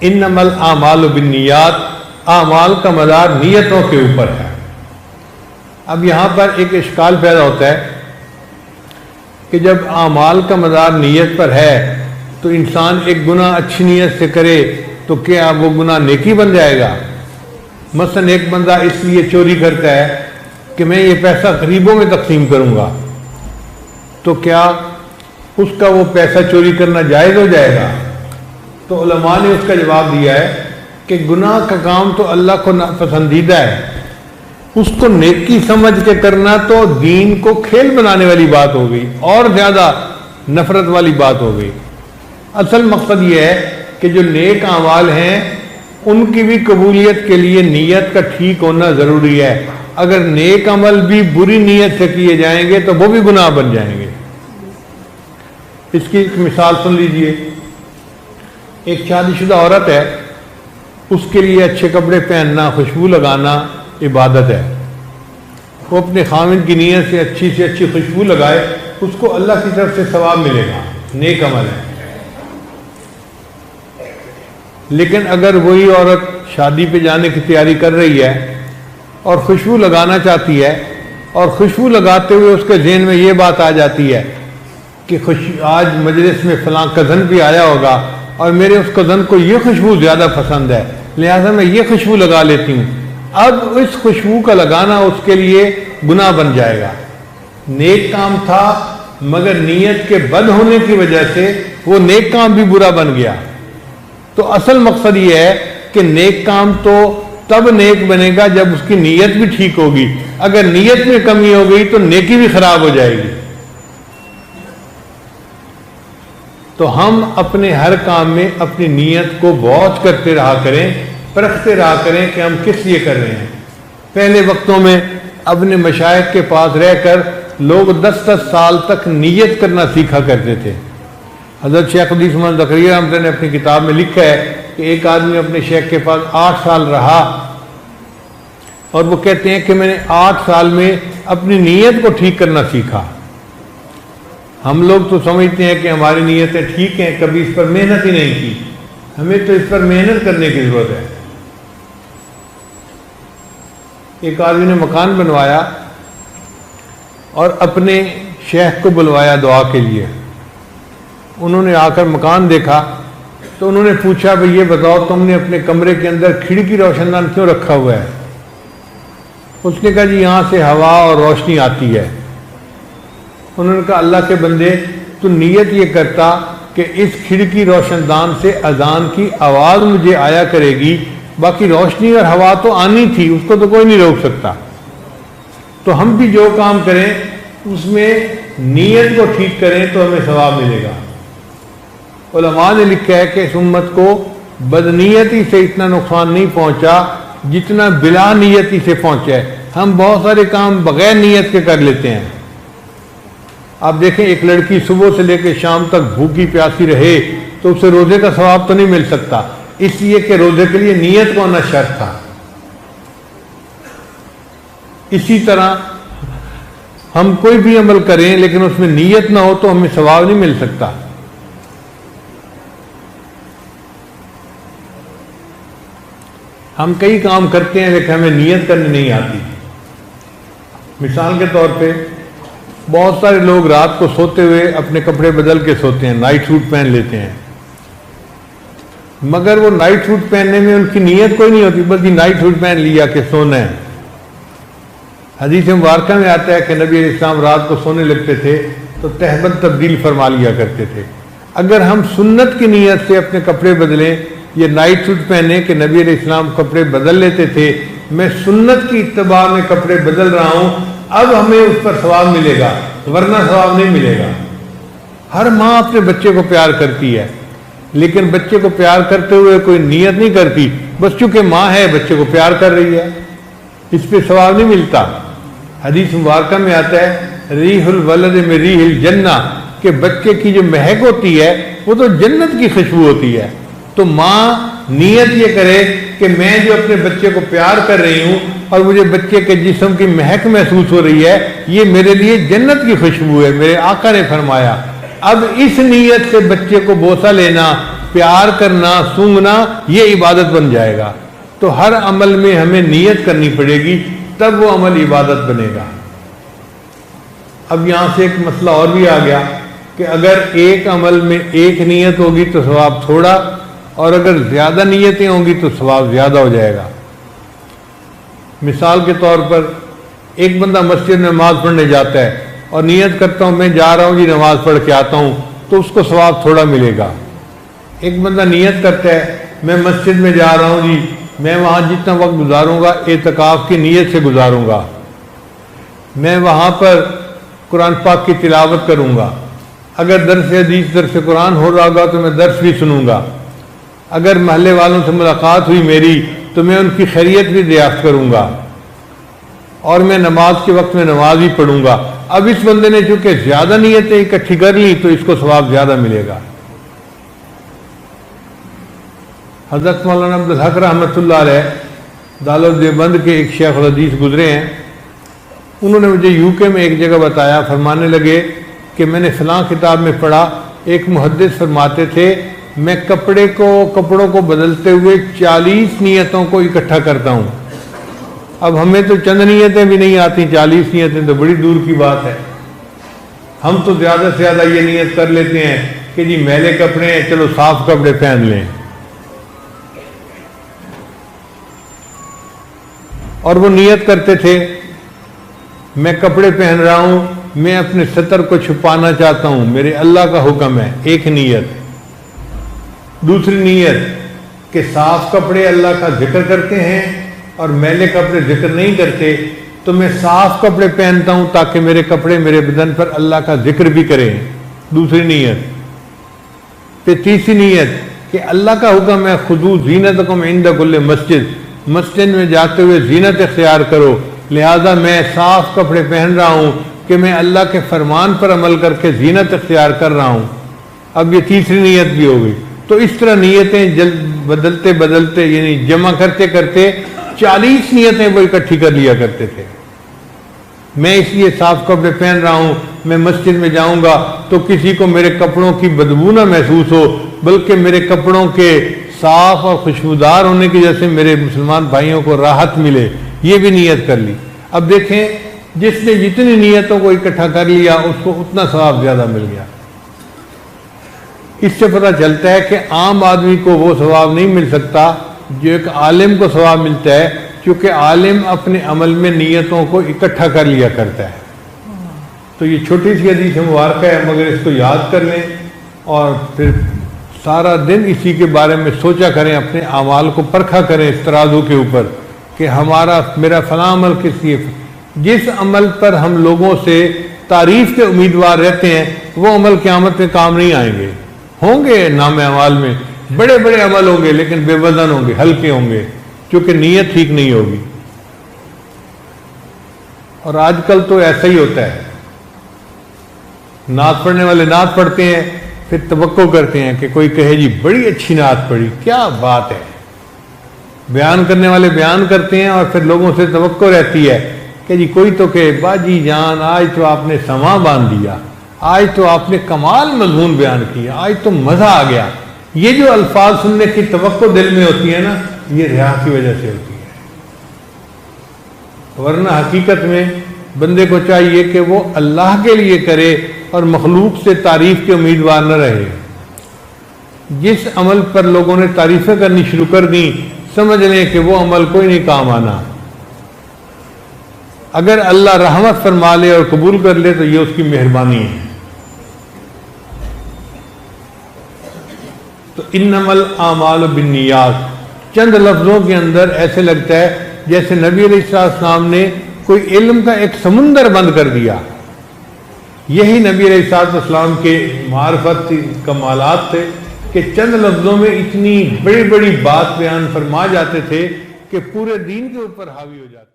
انما الاعمال بالنیات، اعمال کا مدار نیتوں کے اوپر ہے۔ اب یہاں پر ایک اشکال پیدا ہوتا ہے کہ جب اعمال کا مدار نیت پر ہے تو انسان ایک گناہ اچھی نیت سے کرے تو کیا وہ گناہ نیکی بن جائے گا؟ مثلا ایک بندہ اس لیے چوری کرتا ہے کہ میں یہ پیسہ غریبوں میں تقسیم کروں گا، تو کیا اس کا وہ پیسہ چوری کرنا جائز ہو جائے گا؟ تو علماء نے اس کا جواب دیا ہے کہ گناہ کا کام تو اللہ کو ناپسندیدہ ہے، اس کو نیکی سمجھ کے کرنا تو دین کو کھیل بنانے والی بات ہو گئی اور زیادہ نفرت والی بات ہو گئی۔ اصل مقصد یہ ہے کہ جو نیک اعمال ہیں ان کی بھی قبولیت کے لیے نیت کا ٹھیک ہونا ضروری ہے۔ اگر نیک عمل بھی بری نیت سے کیے جائیں گے تو وہ بھی گناہ بن جائیں گے۔ اس کی ایک مثال سن لیجئے، ایک شادی شدہ عورت ہے، اس کے لیے اچھے کپڑے پہننا، خوشبو لگانا عبادت ہے۔ وہ اپنے خاوند کی نیت سے اچھی خوشبو لگائے، اس کو اللہ کی طرف سے ثواب ملے گا، نیک عمل ہے۔ لیکن اگر وہی عورت شادی پہ جانے کی تیاری کر رہی ہے اور خوشبو لگانا چاہتی ہے، اور خوشبو لگاتے ہوئے اس کے ذہن میں یہ بات آ جاتی ہے کہ آج مجلس میں فلاں کزن بھی آیا ہوگا اور میرے اس کزن کو یہ خوشبو زیادہ پسند ہے، لہذا میں یہ خوشبو لگا لیتی ہوں، اب اس خوشبو کا لگانا اس کے لیے گناہ بن جائے گا۔ نیک کام تھا مگر نیت کے بد ہونے کی وجہ سے وہ نیک کام بھی برا بن گیا۔ تو اصل مقصد یہ ہے کہ نیک کام تو تب نیک بنے گا جب اس کی نیت بھی ٹھیک ہوگی، اگر نیت میں کمی ہو گئی تو نیکی بھی خراب ہو جائے گی۔ تو ہم اپنے ہر کام میں اپنی نیت کو واچ کرتے رہا کریں، پرکھتے رہا کریں کہ ہم کس لیے کر رہے ہیں۔ پہلے وقتوں میں اپنے مشائخ کے پاس رہ کر لوگ 10 سال تک نیت کرنا سیکھا کرتے تھے۔ حضرت شیخ حدیث محمد زکریا رحمۃ اللہ نے اپنی کتاب میں لکھا ہے کہ ایک آدمی اپنے شیخ کے پاس 8 سال رہا اور وہ کہتے ہیں کہ میں نے 8 سال میں اپنی نیت کو ٹھیک کرنا سیکھا۔ ہم لوگ تو سمجھتے ہیں کہ ہماری نیتیں ٹھیک ہیں، کبھی اس پر محنت ہی نہیں کی، ہمیں تو اس پر محنت کرنے کی ضرورت ہے۔ ایک آدمی نے مکان بنوایا اور اپنے شیخ کو بلوایا دعا کے لیے۔ انہوں نے آ کر مکان دیکھا تو انہوں نے پوچھا بھئی یہ بتاؤ تم نے اپنے کمرے کے اندر کھڑکی روشن دان کیوں رکھا ہوا ہے؟ اس نے کہا جی یہاں سے ہوا اور روشنی آتی ہے۔ انہوں نے کہا اللہ کے بندے تو نیت یہ کرتا کہ اس کھڑکی روشن دان سے اذان کی آواز مجھے آیا کرے گی، باقی روشنی اور ہوا تو آنی تھی، اس کو تو کوئی نہیں روک سکتا۔ تو ہم بھی جو کام کریں اس میں نیت کو ٹھیک کریں تو ہمیں ثواب ملے گا۔ علماء نے لکھا ہے کہ اس امت کو بدنیتی سے اتنا نقصان نہیں پہنچا جتنا بلا نیتی سے پہنچا ہے۔ ہم بہت سارے کام بغیر نیت کے کر لیتے ہیں۔ آپ دیکھیں ایک لڑکی صبح سے لے کے شام تک بھوکی پیاسی رہے تو اسے روزے کا ثواب تو نہیں مل سکتا، اس لیے کہ روزے کے لیے نیت کا ہونا شرط تھا۔ اسی طرح ہم کوئی بھی عمل کریں لیکن اس میں نیت نہ ہو تو ہمیں ثواب نہیں مل سکتا۔ ہم کئی کام کرتے ہیں لیکن ہمیں نیت کرنی نہیں آتی۔ مثال کے طور پہ بہت سارے لوگ رات کو سوتے ہوئے اپنے کپڑے بدل کے سوتے ہیں، نائٹ سوٹ پہن لیتے ہیں، مگر وہ نائٹ سوٹ پہننے میں ان کی نیت کوئی نہیں ہوتی، بلکہ نائٹ سوٹ پہن لیا کہ سونا ہے۔ حدیث مبارکہ میں آتا ہے کہ نبی علیہ السلام رات کو سونے لگتے تھے تو تہبند تبدیل فرما لیا کرتے تھے۔ اگر ہم سنت کی نیت سے اپنے کپڑے بدلیں، یہ نائٹ سوٹ پہنے کہ نبی علیہ السلام کپڑے بدل لیتے تھے، میں سنت کی اتباع میں کپڑے بدل رہا ہوں، اب ہمیں اس پر ثواب ملے گا ورنہ ثواب نہیں ملے گا۔ ہر ماں اپنے بچے کو پیار کرتی ہے لیکن بچے کو پیار کرتے ہوئے کوئی نیت نہیں کرتی، بس چونکہ ماں ہے بچے کو پیار کر رہی ہے، اس پہ ثواب نہیں ملتا۔ حدیث مبارکہ میں آتا ہے ریح الولد میں ریح الجنہ، کہ بچے کی جو مہک ہوتی ہے وہ تو جنت کی خوشبو ہوتی ہے۔ تو ماں نیت یہ کرے کہ میں جو اپنے بچے کو پیار کر رہی ہوں اور مجھے بچے کے جسم کی مہک محسوس ہو رہی ہے، یہ میرے لیے جنت کی خوشبو ہے، میرے آقا نے فرمایا۔ اب اس نیت سے بچے کو بوسہ لینا، پیار کرنا، سونگنا، یہ عبادت بن جائے گا۔ تو ہر عمل میں ہمیں نیت کرنی پڑے گی، تب وہ عمل عبادت بنے گا۔ اب یہاں سے ایک مسئلہ اور بھی آ گیا کہ اگر ایک عمل میں ایک نیت ہوگی تو ثواب تھوڑا، اور اگر زیادہ نیتیں ہوں گی تو ثواب زیادہ ہو جائے گا۔ مثال کے طور پر ایک بندہ مسجد میں نماز پڑھنے جاتا ہے اور نیت کرتا ہوں میں جا رہا ہوں جی نماز پڑھ کے آتا ہوں، تو اس کو ثواب تھوڑا ملے گا۔ ایک بندہ نیت کرتا ہے میں مسجد میں جا رہا ہوں جی، میں وہاں جتنا وقت گزاروں گا اعتکاف کی نیت سے گزاروں گا، میں وہاں پر قرآن پاک کی تلاوت کروں گا، اگر درس حدیث درس قرآن ہو رہا ہوگا تو میں درس بھی سنوں گا، اگر محلے والوں سے ملاقات ہوئی میری تو میں ان کی خیریت بھی دریافت کروں گا، اور میں نماز کے وقت میں نماز بھی پڑھوں گا۔ اب اس بندے نے چونکہ زیادہ نیتیں اکٹھی کر لی تو اس کو ثواب زیادہ ملے گا۔ حضرت مولانا عبدالحق رحمۃ اللہ علیہ دارالعلوم دیوبند کے ایک شیخ الحدیث گزرے ہیں، انہوں نے مجھے UK میں ایک جگہ بتایا، فرمانے لگے کہ میں نے فلاں کتاب میں پڑھا، ایک محدث فرماتے تھے میں کپڑوں کو بدلتے ہوئے 40 نیتوں کو اکٹھا کرتا ہوں۔ اب ہمیں تو چند نیتیں بھی نہیں آتی، 40 نیتیں تو بڑی دور کی بات ہے۔ ہم تو زیادہ سے زیادہ یہ نیت کر لیتے ہیں کہ جی میلے کپڑے ہیں چلو صاف کپڑے پہن لیں، اور وہ نیت کرتے تھے میں کپڑے پہن رہا ہوں، میں اپنے ستر کو چھپانا چاہتا ہوں، میرے اللہ کا حکم ہے، ایک نیت۔ دوسری نیت کہ صاف کپڑے اللہ کا ذکر کرتے ہیں اور میلے کپڑے ذکر نہیں کرتے، تو میں صاف کپڑے پہنتا ہوں تاکہ میرے کپڑے میرے بدن پر اللہ کا ذکر بھی کریں، دوسری نیت۔ پھر تیسری نیت کہ اللہ کا حکم ہے خذوا زینتکم عند کل مسجد، مسجد میں جاتے ہوئے زینت اختیار کرو، لہذا میں صاف کپڑے پہن رہا ہوں کہ میں اللہ کے فرمان پر عمل کر کے زینت اختیار کر رہا ہوں۔ اب یہ تیسری نیت بھی ہو گئی۔ تو اس طرح نیتیں بدلتے بدلتے یعنی جمع کرتے کرتے 40 نیتیں وہ اکٹھی کر لیا کرتے تھے۔ میں اس لیے صاف کپڑے پہن رہا ہوں، میں مسجد میں جاؤں گا تو کسی کو میرے کپڑوں کی بدبو نہ محسوس ہو، بلکہ میرے کپڑوں کے صاف اور خوشبودار ہونے کی وجہ سے میرے مسلمان بھائیوں کو راحت ملے، یہ بھی نیت کر لی۔ اب دیکھیں جس نے جتنی نیتوں کو اکٹھا کر لیا اس کو اتنا ثواب زیادہ مل گیا۔ اس سے پتہ چلتا ہے کہ عام آدمی کو وہ ثواب نہیں مل سکتا جو ایک عالم کو ثواب ملتا ہے، کیونکہ عالم اپنے عمل میں نیتوں کو اکٹھا کر لیا کرتا ہے۔ تو یہ چھوٹی سی حدیث مبارکہ ہے، مگر اس کو یاد کر لیں اور پھر سارا دن اسی کے بارے میں سوچا کریں، اپنے اعمال کو پرکھا کریں اس ترازو کے اوپر کہ میرا فلاں عمل کس لیے، جس عمل پر ہم لوگوں سے تعریف کے امیدوار رہتے ہیں وہ عمل قیامت میں کام نہیں آئیں گے۔ ہوں گے نام اعمال میں بڑے بڑے عمل ہوں گے لیکن بے وزن ہوں گے، ہلکے ہوں گے، کیونکہ نیت ٹھیک نہیں ہوگی۔ اور آج کل تو ایسا ہی ہوتا ہے، نعت پڑھنے والے نعت پڑھتے ہیں پھر توقع کرتے ہیں کہ کوئی کہے جی بڑی اچھی نعت پڑھی، کیا بات ہے، بیان کرنے والے بیان کرتے ہیں اور پھر لوگوں سے توقع رہتی ہے کہ جی کوئی تو کہ باجی جان آج تو آپ نے سماں باندھ دیا، آج تو آپ نے کمال مضمون بیان کیا، آج تو مزہ آ گیا۔ یہ جو الفاظ سننے کی توقع دل میں ہوتی ہے نا، یہ ریا کی وجہ سے ہوتی ہے، ورنہ حقیقت میں بندے کو چاہیے کہ وہ اللہ کے لیے کرے اور مخلوق سے تعریف کے امیدوار نہ رہے۔ جس عمل پر لوگوں نے تعریفیں کرنی شروع کر دیں سمجھ لیں کہ وہ عمل کوئی نہیں کام آنا۔ اگر اللہ رحمت فرما لے اور قبول کر لے تو یہ اس کی مہربانی ہے۔ تو انما الاعمال بالنیات چند لفظوں کے اندر ایسے لگتا ہے جیسے نبی علیہ السلام نے کوئی علم کا ایک سمندر بند کر دیا۔ یہی نبی علیہ السلام کے معرفت کمالات تھے کہ چند لفظوں میں اتنی بڑی بڑی بات بیان فرما جاتے تھے کہ پورے دین کے اوپر حاوی ہو جاتے۔